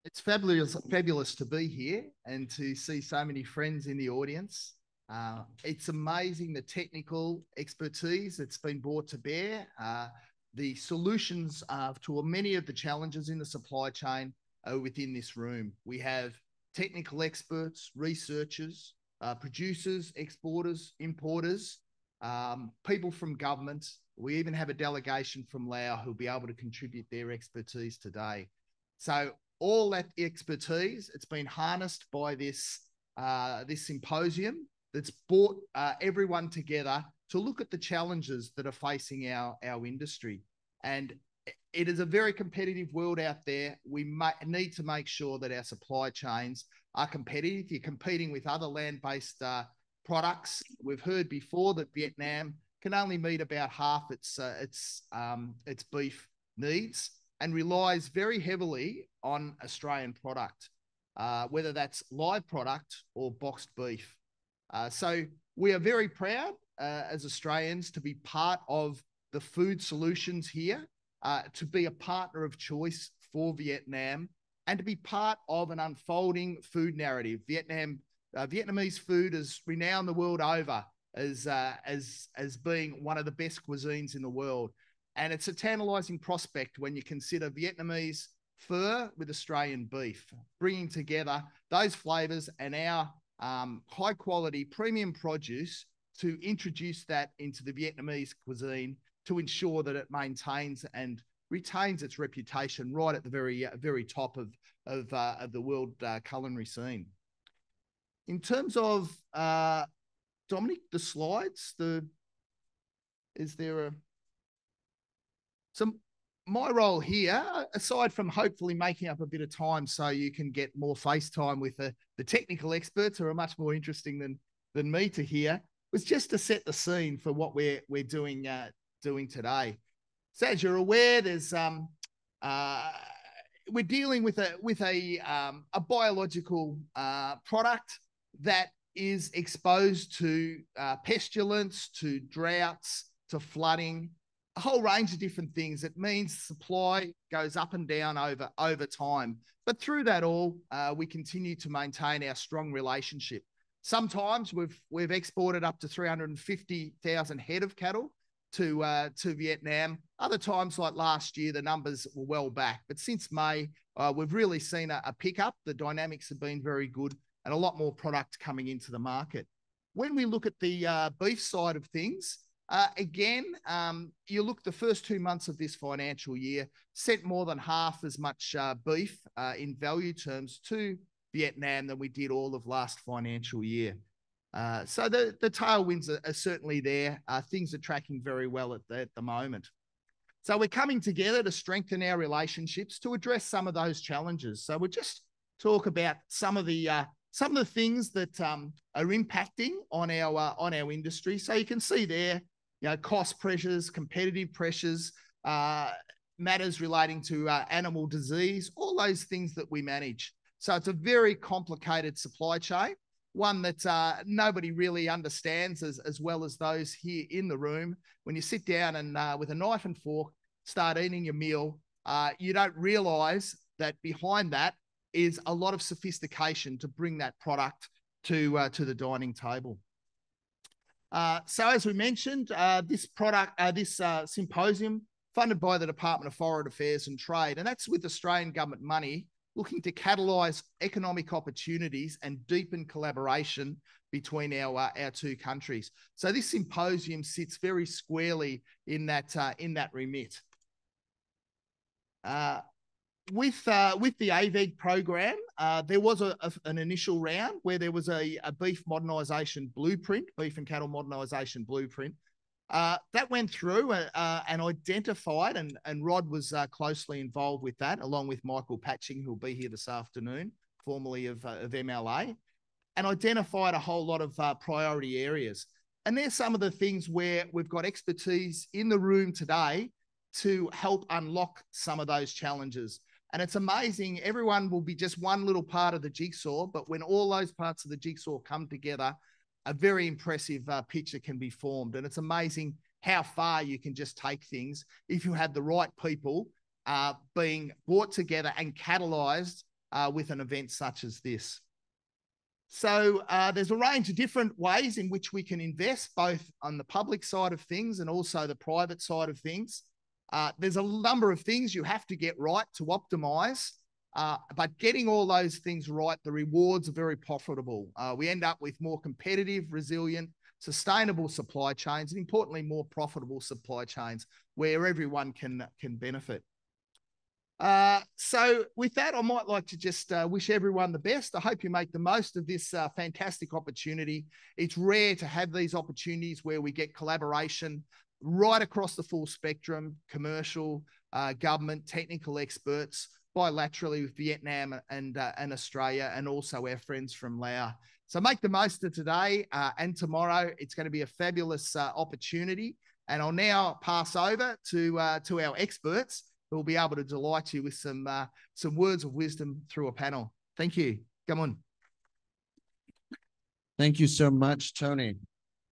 It's fabulous to be here and to see so many friends in the audience. It's amazing the technical expertise that's been brought to bear, the solutions to many of the challenges in the supply chain are within this room. We have technical experts, researchers, producers, exporters, importers, people from government. We even have a delegation from Laos who'll be able to contribute their expertise today. So all that expertise, it's been harnessed by this symposium that's brought everyone together to look at the challenges that are facing our industry. And it is a very competitive world out there. We need to make sure that our supply chains are competitive. You're competing with other land-based products. We've heard before that Vietnam can only meet about half its beef needs and relies very heavily on Australian product, whether that's live product or boxed beef. So we are very proud as Australians to be part of the food solutions here, to be a partner of choice for Vietnam, and to be part of an unfolding food narrative. Vietnamese food is renowned the world over as being one of the best cuisines in the world. And it's a tantalizing prospect when you consider Vietnamese pho with Australian beef, bringing together those flavors and our high quality premium produce to introduce that into the Vietnamese cuisine to ensure that it maintains and retains its reputation right at the very top of the world culinary scene. In terms of Dominic, the slides, so my role here, aside from hopefully making up a bit of time so you can get more face time with the technical experts who are much more interesting than me to hear, was just to set the scene for what we're doing today. So as you're aware, there's we're dealing with a biological product that is exposed to pestilence, to droughts, to flooding, a whole range of different things. It means supply goes up and down over time. But through that all, we continue to maintain our strong relationship. Sometimes we've exported up to 350,000 head of cattle to Vietnam. Other times, like last year, the numbers were well back. But since May, we've really seen a pickup. The dynamics have been very good and a lot more product coming into the market. When we look at the beef side of things, again, you look the first 2 months of this financial year, sent more than half as much beef in value terms to Vietnam than we did all of last financial year. So the tailwinds are certainly there. Things are tracking very well at the moment. So we're coming together to strengthen our relationships to address some of those challenges. So we'll just talk about some of the things that are impacting on our industry. So you can see there, cost pressures, competitive pressures, matters relating to animal disease, all those things that we manage. So it's a very complicated supply chain, one that nobody really understands as well as those here in the room. When you sit down and with a knife and fork start eating your meal, you don't realize that behind that is a lot of sophistication to bring that product to the dining table. So as we mentioned, this symposium funded by the Department of Foreign Affairs and Trade, and that's with Australian government money, looking to catalyse economic opportunities and deepen collaboration between our two countries. So this symposium sits very squarely in that remit. With the AVEG program, there was an initial round where there was a beef modernisation blueprint, beef and cattle modernisation blueprint. That went through and identified, and Rod was closely involved with that, along with Michael Patching, who'll be here this afternoon, formerly of MLA, and identified a whole lot of priority areas. And there's some of the things where we've got expertise in the room today to help unlock some of those challenges. And it's amazing, everyone will be just one little part of the jigsaw, but when all those parts of the jigsaw come together, a very impressive picture can be formed. And it's amazing how far you can just take things if you have the right people being brought together and catalyzed with an event such as this. So there's a range of different ways in which we can invest, both on the public side of things and also the private side of things. There's a number of things you have to get right to optimize, but getting all those things right, the rewards are very profitable. We end up with more competitive, resilient, sustainable supply chains, and importantly, more profitable supply chains where everyone can benefit. So with that, I might like to just wish everyone the best. I hope you make the most of this fantastic opportunity. It's rare to have these opportunities where we get collaboration right across the full spectrum, commercial, government, technical experts, bilaterally with Vietnam and Australia, and also our friends from Laos. So make the most of today and tomorrow. It's going to be a fabulous opportunity. And I'll now pass over to our experts, who will be able to delight you with some words of wisdom through a panel. Thank you. Come on. Thank you so much, Tony.